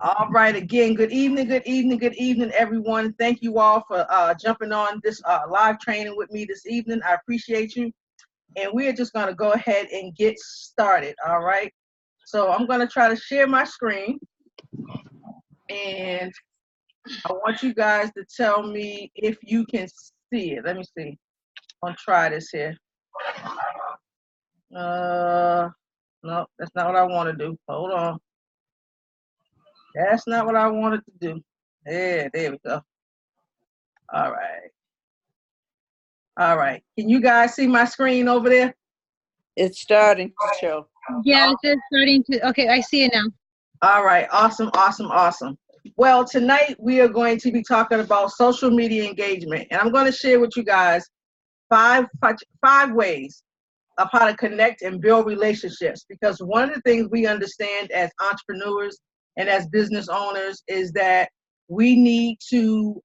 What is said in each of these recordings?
All right, again, good evening, good evening, good evening, everyone. Thank you all for jumping on this live training with me this evening. I appreciate you. And we're just going to go ahead and get started, all right? So I'm going to try to share my screen. And I want you guys to tell me if you can see it. Let me see. I'll try this here. No, that's not what I want to do. Hold on. That's not what I wanted to do. There we go. All right. All right. Can you guys see my screen over there? It's starting to show. Yeah, it's just starting to. Okay, I see it now. All right. Awesome, awesome, awesome. Well, tonight we are going to be talking about social media engagement, and I'm going to share with you guys five ways of how to connect and build relationships. Because one of the things we understand as entrepreneurs and as business owners is that we need to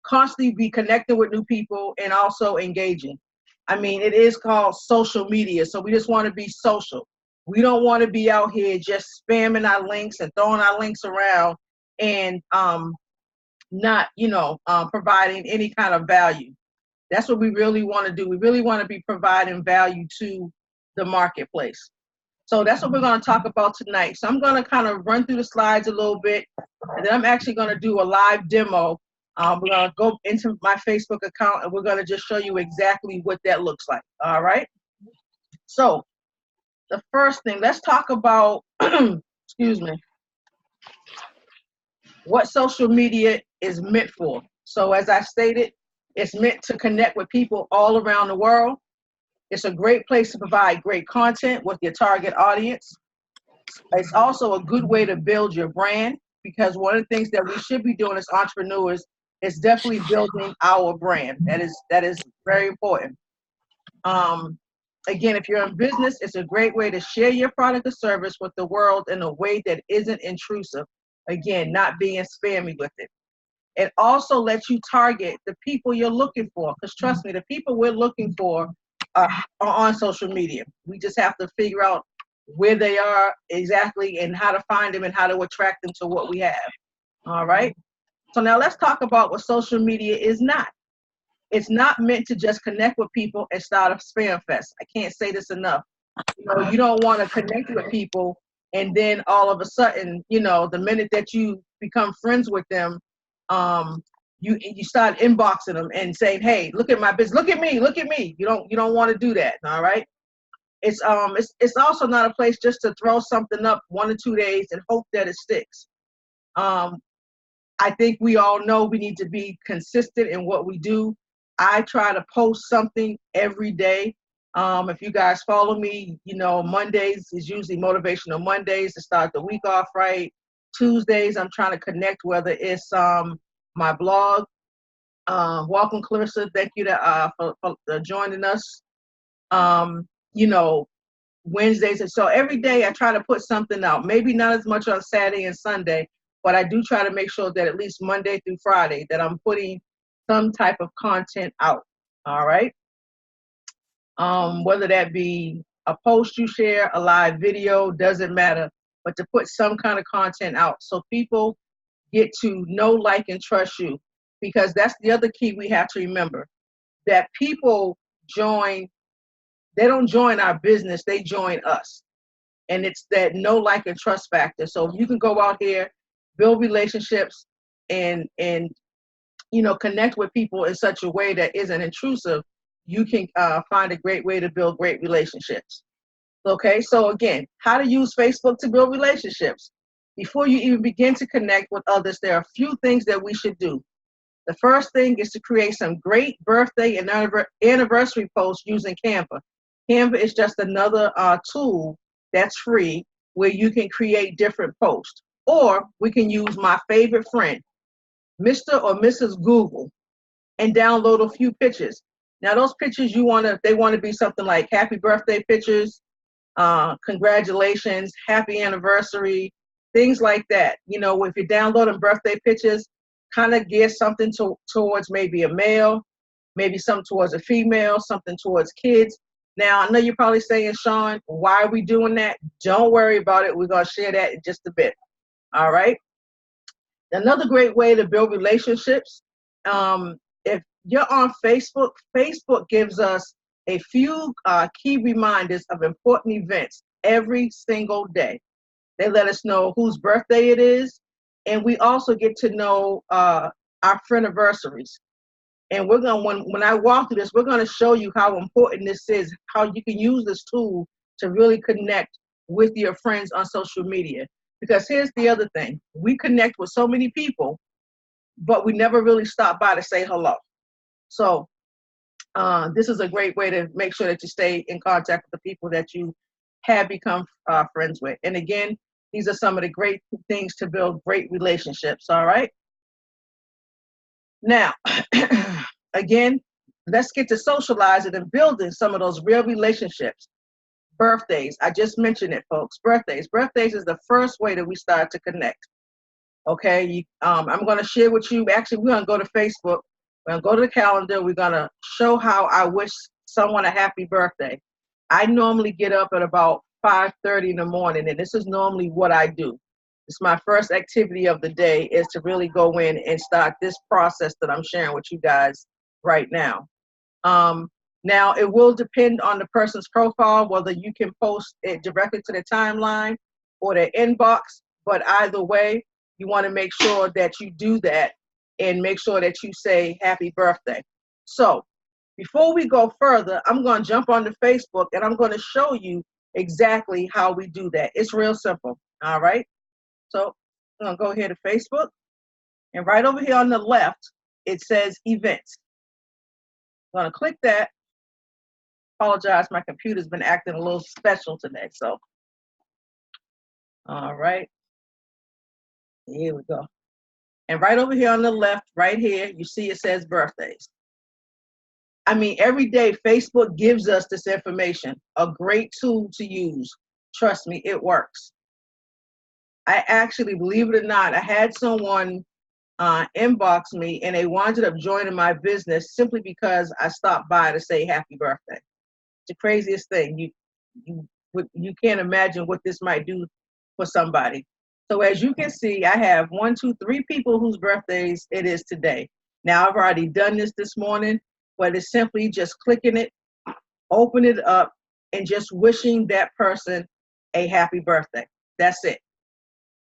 constantly be connecting with new people and also engaging. I mean, it is called social media, so we just want to be social. We don't want to be out here just spamming our links and throwing our links around and not, providing any kind of value. That's what we really want to do. We really want to be providing value to the marketplace. So that's what we're going to talk about tonight. So I'm going to kind of run through the slides a little bit, and then I'm actually going to do a live demo. We're going to go into my Facebook account, and we're going to just show you exactly what that looks like. All right. So the first thing, let's talk about, excuse me, what social media is meant for. So as I stated, it's meant to connect with people all around the world. It's a great place to provide great content with your target audience. It's also a good way to build your brand, because one of the things that we should be doing as entrepreneurs is definitely building our brand. That is very important. Again, if you're in business, it's a great way to share your product or service with the world in a way that isn't intrusive. Again, not being spammy with it. It also lets you target the people you're looking for, because trust me, the people we're looking for are on social media. We just have to figure out where they are exactly and how to find them and how to attract them to what we have. All right. So now let's talk about what social media is not. It's not meant to just connect with people and start a spam fest. I can't say this enough. You don't want to connect with people and then all of a sudden, the minute that you become friends with them, you start inboxing them and saying, "Hey, look at my business. Look at me. Look at me." You don't want to do that. All right. It's also not a place just to throw something up 1 or 2 days and hope that it sticks. I think we all know we need to be consistent in what we do. I try to post something every day. If you guys follow me, Mondays is usually motivational Mondays to start the week off right. Tuesdays, I'm trying to connect, whether it's my blog. Welcome, Clarissa. Thank you for joining us. Wednesdays. And so every day I try to put something out, maybe not as much on Saturday and Sunday, but I do try to make sure that at least Monday through Friday that I'm putting some type of content out. All right. Whether that be a post you share, a live video, doesn't matter, but to put some kind of content out so people get to know, like, and trust you, because that's the other key we have to remember, that people they don't join our business, they join us. And it's that know, like, and trust factor. So if you can go out here, build relationships and connect with people in such a way that isn't intrusive, you can find a great way to build great relationships. Okay, so again, how to use Facebook to build relationships. Before you even begin to connect with others, there are a few things that we should do. The first thing is to create some great birthday and anniversary posts using Canva. Canva is just another tool that's free where you can create different posts. Or we can use my favorite friend, Mr. or Mrs. Google, and download a few pictures. Now those pictures they want to be something like happy birthday pictures, congratulations, happy anniversary, things like that. If you're downloading birthday pictures, kind of gear something towards maybe a male, maybe something towards a female, something towards kids. Now, I know you're probably saying, Sean, why are we doing that? Don't worry about it. We're going to share that in just a bit. All right. Another great way to build relationships. If you're on Facebook, Facebook gives us a few key reminders of important events every single day. They let us know whose birthday it is, and we also get to know our friend anniversaries. And we're gonna when I walk through this, we're gonna show you how important this is, how you can use this tool to really connect with your friends on social media. Because here's the other thing: we connect with so many people, but we never really stop by to say hello. So this is a great way to make sure that you stay in contact with the people that you have become friends with. And again, these are some of the great things to build great relationships. All right. Now, again, let's get to socializing and building some of those real relationships. Birthdays. I just mentioned it, folks. Birthdays. Birthdays is the first way that we start to connect. Okay. I'm going to share with you. Actually, we're going to go to Facebook. We're going to go to the calendar. We're going to show how I wish someone a happy birthday. I normally get up at about 5:30 in the morning, and this is normally what I do. It's my first activity of the day is to really go in and start this process that I'm sharing with you guys right now. Now, it will depend on the person's profile, whether you can post it directly to the timeline or their inbox, but either way, you want to make sure that you do that and make sure that you say happy birthday. So before we go further, I'm going to jump onto Facebook and I'm going to show you exactly how we do that. It's real simple. All right. So I'm going to go here to Facebook, and right over here on the left, it says events. I'm going to click that. Apologize, my computer's been acting a little special today. So, all right, here we go. And right over here on the left, right here, you see it says birthdays. I mean, every day Facebook gives us this information, a great tool to use. Trust me, it works. I actually, believe it or not, I had someone inbox me and they wound up joining my business simply because I stopped by to say happy birthday. It's the craziest thing. You can't imagine what this might do for somebody. So as you can see, I have 1, 2, 3 people whose birthdays it is today. Now I've already done this morning, but it's simply just clicking it, open it up, and just wishing that person a happy birthday. That's it.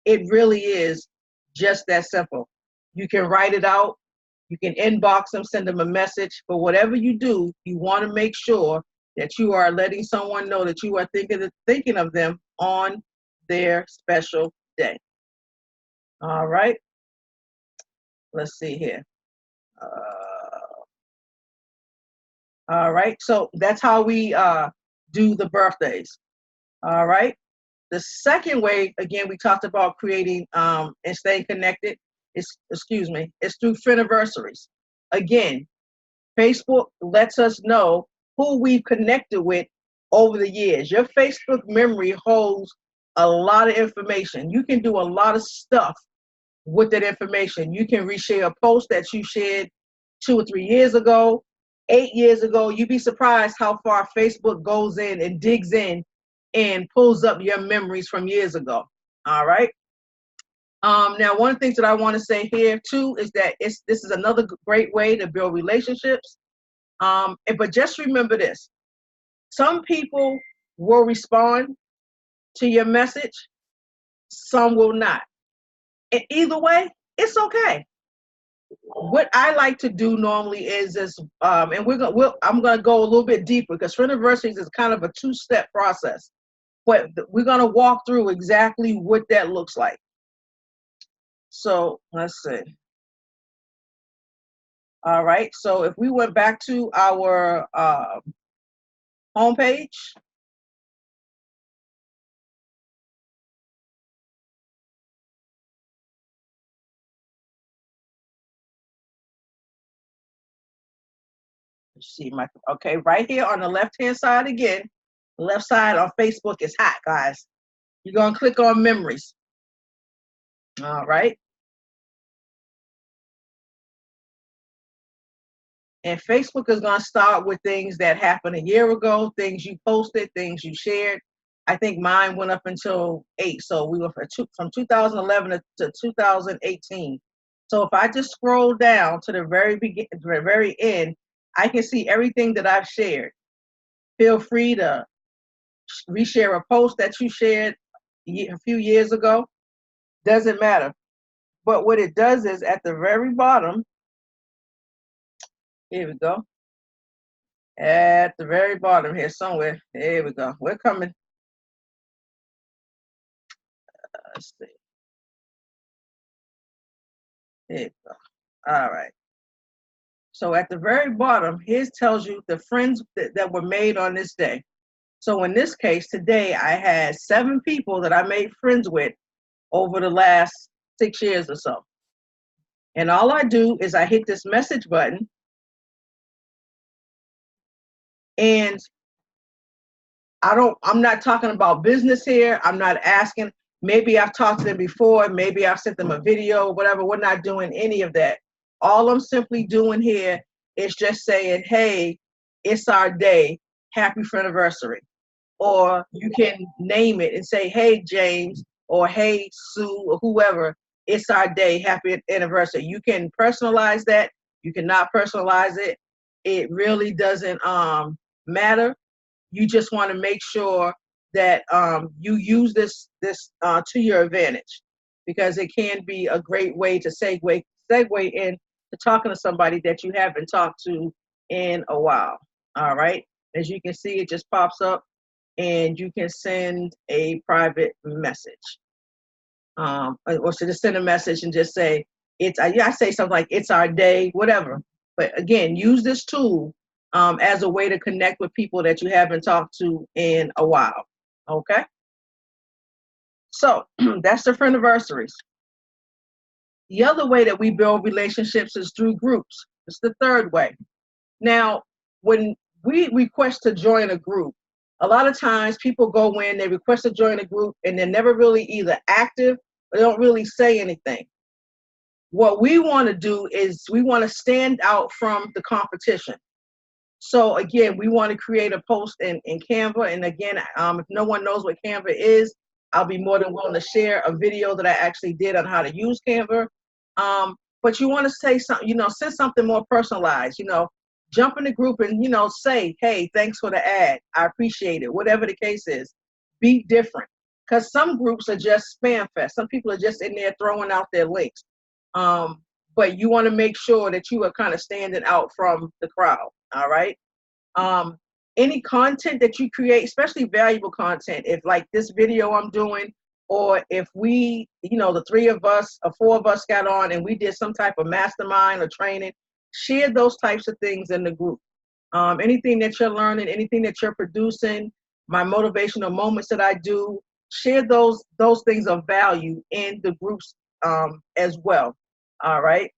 It really is just that simple. You can write it out. You can inbox them, send them a message. But whatever you do, you want to make sure that you are letting someone know that you are thinking of them on their special day. All right. Let's see here. All right. So that's how we do the birthdays. All right. The second way, again, we talked about creating and staying connected. Is through friendiversaries. Again, Facebook lets us know who we've connected with over the years. Your Facebook memory holds a lot of information. You can do a lot of stuff with that information. You can reshare a post that you shared 2 or 3 years ago, 8 years ago. You'd be surprised how far Facebook goes in and digs in and pulls up your memories from years ago. All right. Now, one of the things that I want to say here too is that this is another great way to build relationships. But just remember this: some people will respond to your message, some will not. And either way, it's okay. What I like to do normally is and I'm gonna go a little bit deeper because friendiversaries is kind of a 2-step process. But we're gonna walk through exactly what that looks like. So let's see. All right. So if we went back to our homepage, see my okay right here on the left hand side again. The left side on Facebook is hot, guys. You're gonna click on memories. All right. And Facebook is going to start with things that happened a year ago, things you posted, things you shared. I think mine went up until 8. So we were from 2011 to 2018. So if I just scroll down to the the very end, I can see everything that I've shared. Feel free to reshare a post that you shared a few years ago. Doesn't matter. But what it does is at the very bottom, here we go. At the very bottom here somewhere. Here we go. We're coming. Let's see. Here we go. All right. So at the very bottom, here tells you the friends that were made on this day. So in this case, today, I had 7 people that I made friends with over the last 6 years or so. And all I do is I hit this message button, and I'm not talking about business here. I'm not asking. Maybe I've talked to them before. Maybe I've sent them a video, whatever. We're not doing any of that. All I'm simply doing here is just saying, hey, it's our day. Happy anniversary. Or you can name it and say, hey, James, or hey, Sue, or whoever, it's our day. Happy anniversary. You can personalize that. You cannot personalize it. It really doesn't matter. You just want to make sure that you use this to your advantage, because it can be a great way to segue in to talking to somebody that you haven't talked to in a while. All right. As you can see, it just pops up, and you can send a private message. Or should just send a message and just say, I say something like, it's our day, whatever. But again, use this tool as a way to connect with people that you haven't talked to in a while. Okay? So that's the friendiversaries. The other way that we build relationships is through groups. It's the third way. Now, when we request to join a group, a lot of times people go in, they request to join a group, and they're never really either active or they don't really say anything. What we want to do is we want to stand out from the competition. So again, we want to create a post in Canva. And again, if no one knows what Canva is, I'll be more than willing to share a video that I actually did on how to use Canva. But you want to say something, send something more personalized, jump in the group and, say, hey, thanks for the ad. I appreciate it. Whatever the case is, be different. Because some groups are just spam fest. Some people are just in there throwing out their links. But you want to make sure that you are kind of standing out from the crowd. All right. Any content that you create, especially valuable content, if like this video I'm doing, or if we, the 3 of us or 4 of us got on and we did some type of mastermind or training, share those types of things in the group. Anything that you're learning, anything that you're producing, my motivational moments that I do, share those things of value in the groups as well. All right.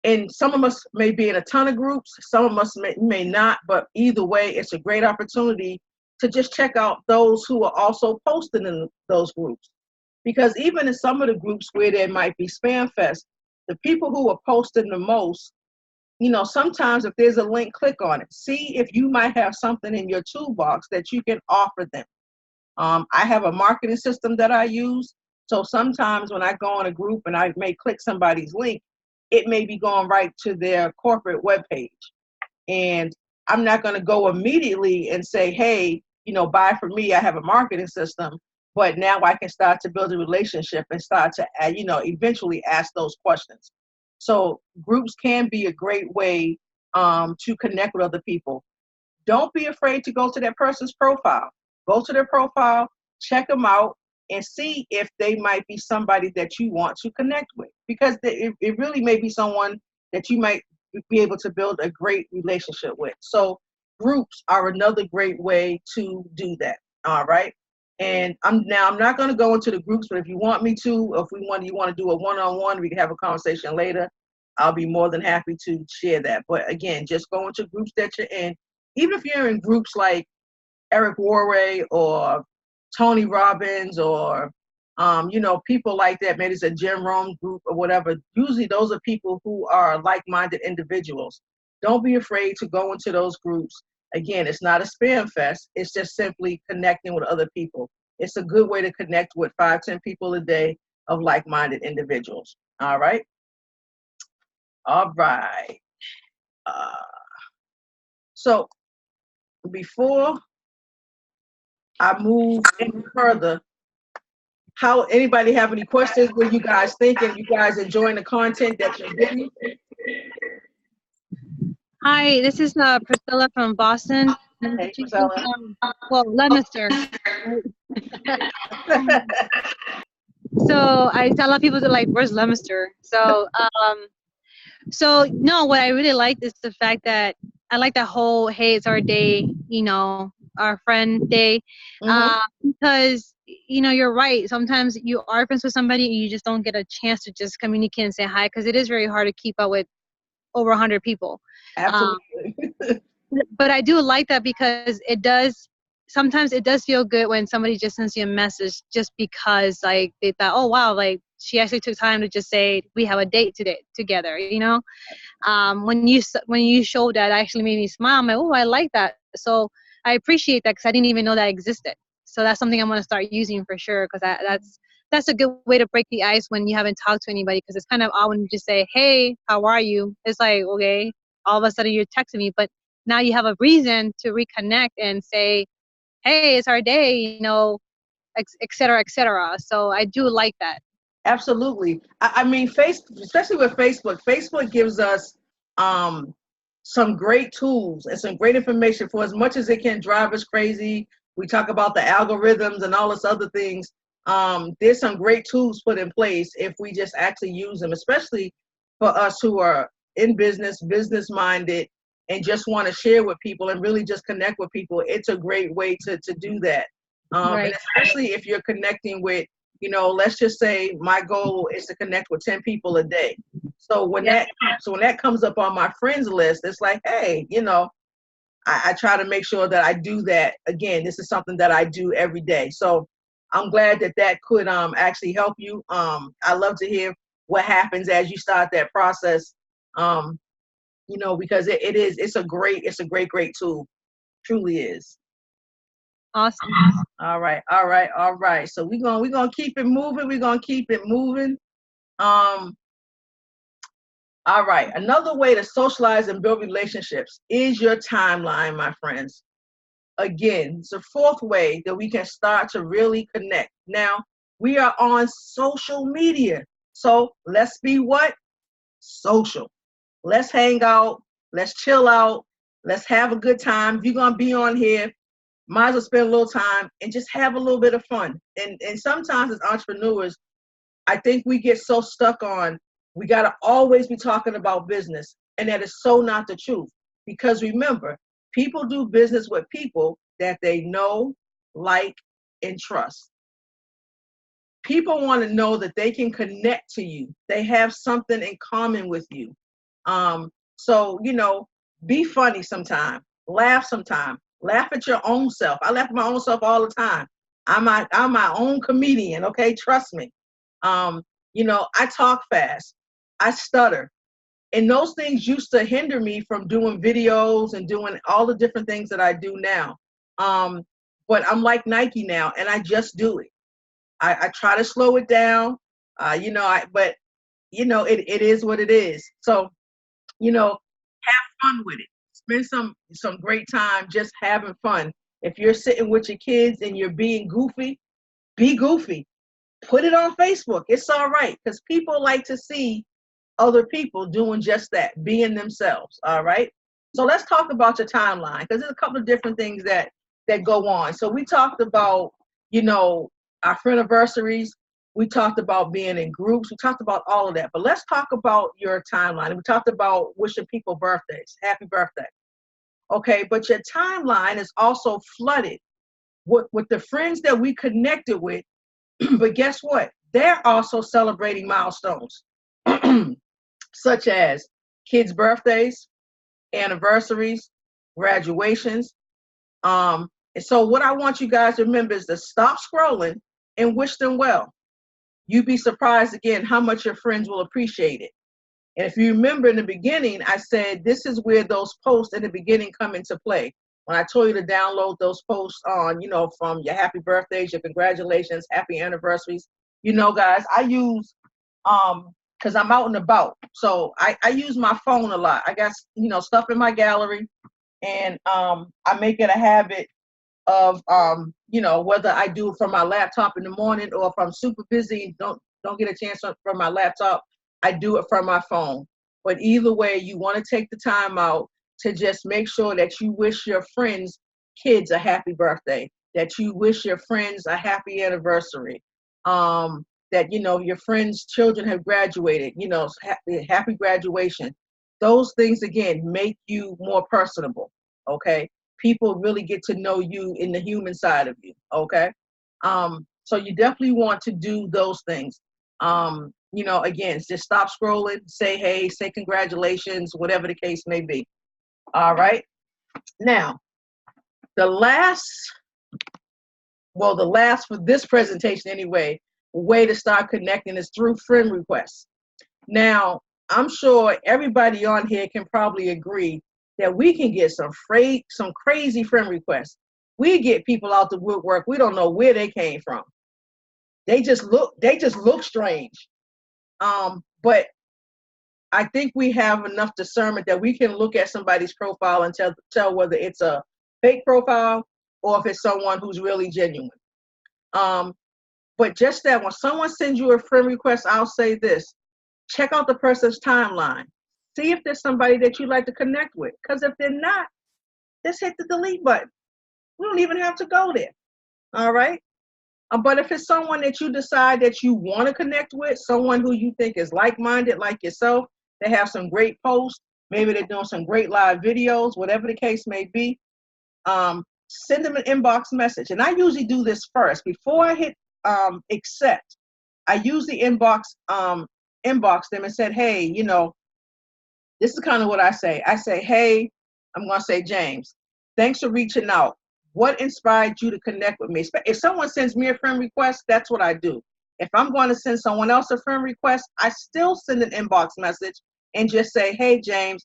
And some of us may be in a ton of groups, some of us may not, but either way, it's a great opportunity to just check out those who are also posting in those groups. Because even in some of the groups where there might be spam fest, the people who are posting the most, sometimes if there's a link, click on it. See if you might have something in your toolbox that you can offer them. I have a marketing system that I use. So sometimes when I go on a group and I may click somebody's link, it may be going right to their corporate webpage. And I'm not going to go immediately and say, hey, buy from me. I have a marketing system. But now I can start to build a relationship and start to, eventually ask those questions. So groups can be a great way to connect with other people. Don't be afraid to go to that person's profile. Go to their profile, check them out, and see if they might be somebody that you want to connect with. Because it really may be someone that you might be able to build a great relationship with. So groups are another great way to do that. All right. And I'm not going to go into the groups, but if you want me to, or if you want to do a one-on-one, we can have a conversation later. I'll be more than happy to share that. But again, just go into groups that you're in. Even if you're in groups like Eric Worre or Tony Robbins or, people like that, maybe it's a Jim Rohn group or whatever. Usually those are people who are like-minded individuals. Don't be afraid to go into those groups Again, it's not a spam fest. It's just simply connecting with other people. It's a good way to connect with 5, 10 people a day of like-minded individuals. All right. All right. Uh, so before I move any further, how anybody have any questions? What you guys thinking? You guys enjoying the content that you're getting? Hi, this is Priscilla from Boston. Hey, Priscilla. Well, Leominster. So I tell a lot of people to like, where's Leominster? So no, what I really like is the fact that I like that whole, hey, it's our day, our friend day, Mm-hmm. because you're right. Sometimes you are friends with somebody and you just don't get a chance to just communicate and say hi, because it is very hard to keep up with over 100 people. Absolutely. But I do like that because sometimes it does feel good when somebody just sends you a message just because like they thought, oh wow, like she actually took time to just say we have a date today together. When you showed that, actually made me smile. I'm like, oh, I like that. So I appreciate that because I didn't even know that existed. So that's something I'm going to start using for sure, because that's a good way to break the ice when you haven't talked to anybody, because it's kind of odd when you just say, hey, how are you? It's like, okay, all of a sudden you're texting me, but now you have a reason to reconnect and say, hey, it's our day, et cetera, et cetera. So I do like that. Absolutely. I mean, especially with Facebook gives us um, some great tools and some great information. For as much as it can drive us crazy, we talk about the algorithms and all this other things. There's some great tools put in place if we just actually use them, especially for us who are in business minded, and just want to share with people and really just connect with people. It's a great way to do that. And Right. especially if you're connecting with, let's just say my goal is to connect with 10 people a day. So when Yeah. that comes up on my friends list, it's like, hey, I try to make sure that I do that. Again, this is something that I do every day. So I'm glad that could actually help you. I love to hear what happens as you start that process. Because it's a great tool. Truly is. Awesome. All right, all right, all right. So we're gonna keep it moving. We're gonna keep it moving. Um, all right. Another way to socialize and build relationships is your timeline, my friends. Again, it's a fourth way that we can start to really connect. Now, we are on social media. So let's be what? Social. Let's hang out. Let's chill out. Let's have a good time. If you're gonna be on here, might as well spend a little time and just have a little bit of fun. And sometimes as entrepreneurs, I think we get so stuck on we got to always be talking about business. And that is so not the truth. Because remember, people do business with people that they know, like, and trust. People want to know that they can connect to you. They have something in common with you. So, be funny sometime, laugh sometime, laugh at your own self. I laugh at my own self all the time. I'm my own comedian, okay? Trust me. Um, I talk fast, I stutter. And those things used to hinder me from doing videos and doing all the different things that I do now. Um, but I'm like Nike now, and I just do it. I try to slow it down. But it is what it is. So, have fun with it. Spend some great time just having fun. If you're sitting with your kids and you're being goofy, be goofy. Put it on Facebook. It's all right, because people like to see other people doing just that, being themselves. All right. So let's talk about your timeline, because there's a couple of different things that go on. So we talked about, our friend anniversaries. We talked about being in groups. We talked about all of that. But let's talk about your timeline. We talked about wishing people birthdays. Happy birthday. Okay. But your timeline is also flooded with the friends that we connected with. But guess what? They're also celebrating milestones, such as kids' birthdays, anniversaries, graduations. And so what I want you guys to remember is to stop scrolling and wish them well. You'd be surprised again how much your friends will appreciate it. And if you remember in the beginning, I said this is where those posts in the beginning come into play. when I told you to download those posts on, from your happy birthdays, your congratulations, happy anniversaries, guys, I use, because I'm out and about. So I use my phone a lot. I got, stuff in my gallery, and I make it a habit of, whether I do it from my laptop in the morning, or if I'm super busy and don't get a chance from my laptop, I do it from my phone. But either way, you want to take the time out to just make sure that you wish your friends' kids a happy birthday, that you wish your friends a happy anniversary, that, your friends' children have graduated, happy graduation. Those things, again, make you more personable, okay? People really get to know you in the human side of you, okay? So you definitely want to do those things. Again, just stop scrolling, say hey, say congratulations, whatever the case may be. All right. Now, the last for this presentation anyway, way to start connecting is through friend requests. Now, I'm sure everybody on here can probably agree that we can get some crazy friend requests. We get people out the woodwork. We don't know where they came from. They just look strange. But I think we have enough discernment that we can look at somebody's profile and tell whether it's a fake profile or if it's someone who's really genuine. But just that when someone sends you a friend request, I'll say this: check out the person's timeline. See if there's somebody that you'd like to connect with. Because if they're not, just hit the delete button. We don't even have to go there. All right? But if it's someone that you decide that you want to connect with, someone who you think is like-minded like yourself, they have some great posts, maybe they're doing some great live videos, whatever the case may be, send them an inbox message. And I usually do this first. Before I hit accept, I usually inbox them and said, hey, this is kind of what I say. I say, hey, I'm going to say, James, thanks for reaching out. What inspired you to connect with me? If someone sends me a friend request, that's what I do. If I'm going to send someone else a friend request, I still send an inbox message and just say, hey, James,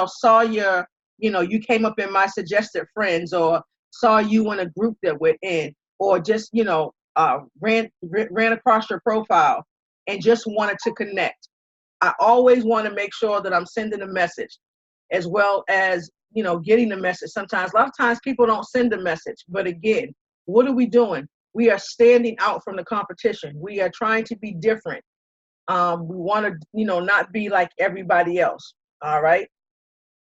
saw your, you came up in my suggested friends, or saw you in a group that we're in, or just, ran across your profile and just wanted to connect. I always want to make sure that I'm sending a message, as well as, getting the message. Sometimes, a lot of times people don't send a message, but again, what are we doing? We are standing out from the competition. We are trying to be different. We want to, not be like everybody else. All right.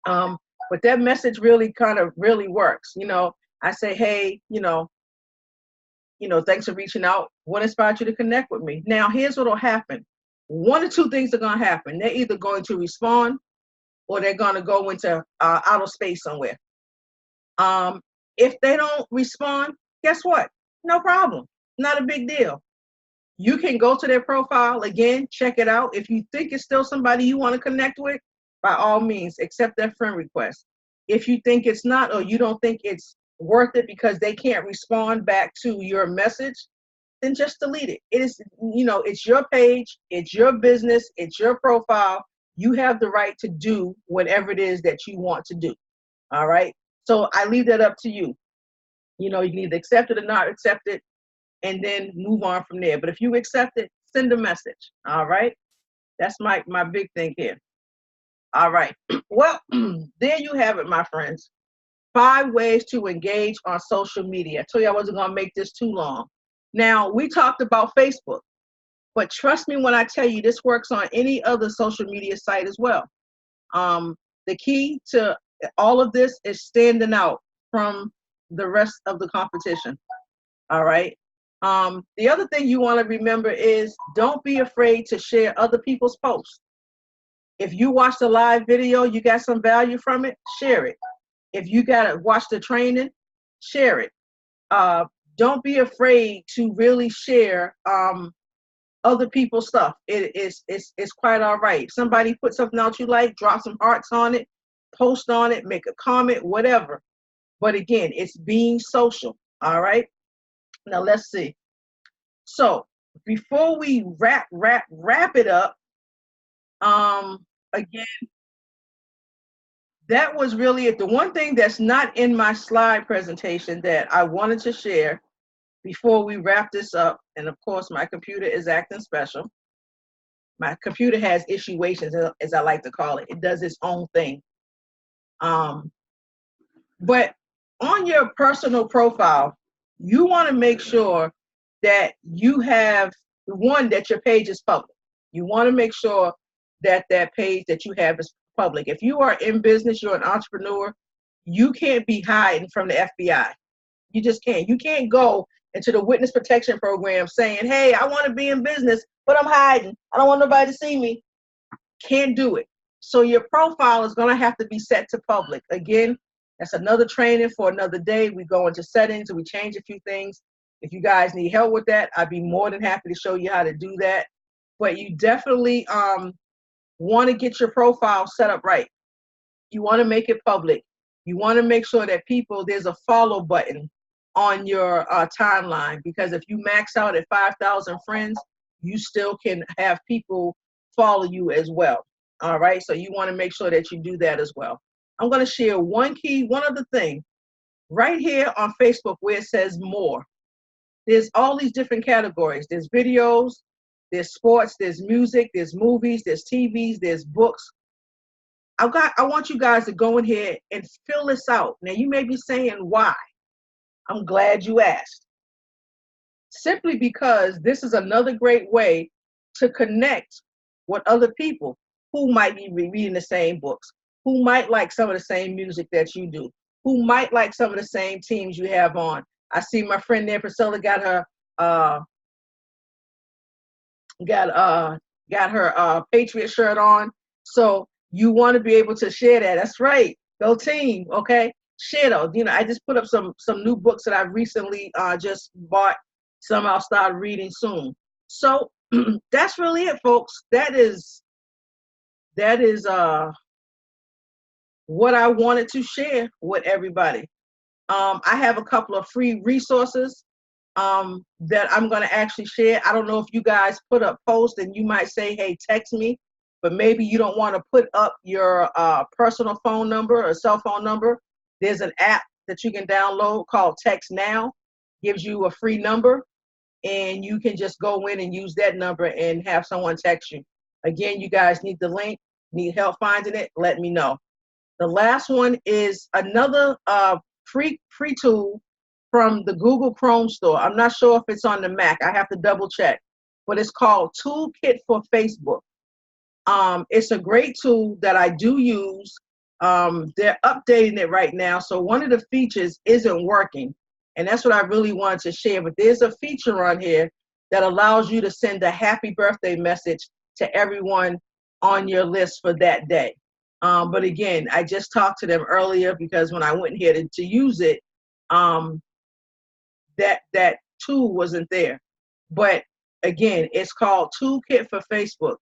But that message really really works. I say, hey, thanks for reaching out. What inspired you to connect with me? Now, here's what will happen. One or two things are going to happen. They're either going to respond, or they're going to go into outer space somewhere. If they don't respond, guess what? No problem. Not a big deal. You can go to their profile again, check it out. If you think it's still somebody you want to connect with, by all means, accept their friend request. If you think it's not, or you don't think it's worth it because they can't respond back to your message, then just delete it. It is, it's your page, it's your business, it's your profile. You have the right to do whatever it is that you want to do. All right. So I leave that up to you. You can either accept it or not accept it, and then move on from there. But if you accept it, send a message. All right. That's my big thing here. All right. Well, there you have it, my friends. 5 ways to engage on social media. I told you I wasn't going to make this too long. Now, we talked about Facebook, but trust me when I tell you this works on any other social media site as well. The key to all of this is standing out from the rest of the competition. All right. The other thing you want to remember is don't be afraid to share other people's posts. If you watched a live video, you got some value from it, share it. If you got to watch the training, share it. Don't be afraid to really share other people's stuff. It's quite all right. Somebody put something out you like, drop some hearts on it, post on it, make a comment, whatever. But again, it's being social. All right. Now let's see. So before we wrap it up, again, that was really it. The one thing that's not in my slide presentation that I wanted to share before we wrap this up, and of course my computer is acting special. My computer has issuations, as I like to call it. It does its own thing. Um, but on your personal profile, you want to make sure that you have one, that your page is public. You want to make sure that that page that you have is public. If you are in business, you're an entrepreneur, you can't be hiding from the FBI. You just can't. You can't go into the witness protection program saying, hey, I want to be in business, but I'm hiding. I don't want nobody to see me. Can't do it. So your profile is going to have to be set to public. Again, that's another training for another day. We go into settings and we change a few things. If you guys need help with that, I'd be more than happy to show you how to do that. But you definitely want to get your profile set up right. You want to make it public. You want to make sure that there's a follow button on your timeline, because if you max out at 5,000 friends, you still can have people follow you as well. All right, so you want to make sure that you do that as well. I'm going to share one other thing right here on Facebook where it says more. There's all these different categories. There's videos, there's sports, there's music, there's movies, there's TVs, there's books. I want you guys to go in here and fill this out. Now you may be saying, why? I'm glad you asked. Simply because this is another great way to connect with other people who might be reading the same books, who might like some of the same music that you do, who might like some of the same teams you have on. I see my friend there, Priscilla, got her Patriot shirt on. So you want to be able to share that. That's right. Go team. Okay. Share those. I just put up some new books that I recently just bought. Some I'll start reading soon. So that's really it, folks. That is what I wanted to share with everybody. I have a couple of free resources that I'm going to actually share. I don't know if you guys put up posts and you might say, hey, text me, but maybe you don't want to put up your personal phone number or cell phone number. There's an app that you can download called Text Now. Gives you a free number, and you can just go in and use that number and have someone text you. Again, you guys need the link, need help finding it, let me know. The last one is another free tool from the Google Chrome store. I'm not sure if it's on the Mac. I have to double check. But it's called Toolkit for Facebook. It's a great tool that I do use. They're updating it right now. So one of the features isn't working. And that's what I really wanted to share. But there's a feature on here that allows you to send a happy birthday message to everyone on your list for that day. But again, I just talked to them earlier because when I went here to use it, that tool wasn't there. But again, it's called Toolkit for Facebook.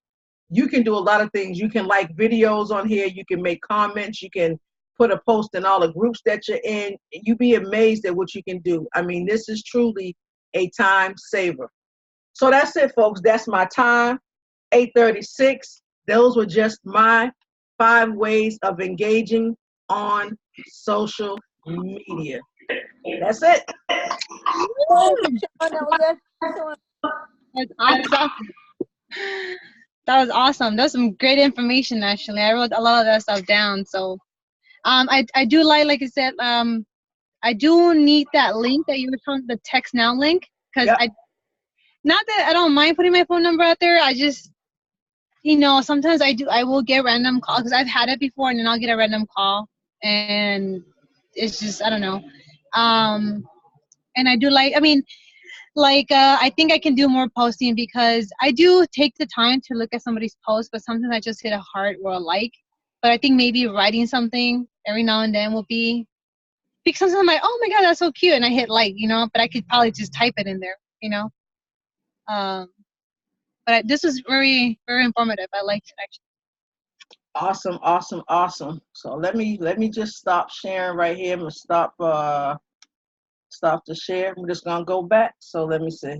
You can do a lot of things. You can like videos on here. You can make comments. You can put a post in all the groups that you're in. You'd be amazed at what you can do. I mean, this is truly a time saver. So that's it, folks. That's my time, 8:36. Those were just my 5 ways of engaging on social media. That's it. That's awesome. That was awesome. That was some great information, actually. I wrote a lot of that stuff down. So I do like I said, I do need that link that you were talking, the Text Now link, because Yep. not that I don't mind putting my phone number out there. I just, sometimes I will get random calls, because I've had it before, and then I'll get a random call, and it's just, I don't know. And I do I think I can do more posting, because I do take the time to look at somebody's post, but sometimes I just hit a heart or a like. But I think maybe writing something every now and then will be, because sometimes I'm like, oh my God, that's so cute, and I hit like, but I could probably just type it in there. But this was very, very informative. I liked it, actually. Awesome, awesome, awesome. So let me just stop sharing right here. I'm gonna stop the share. I'm just gonna go back. So let me see.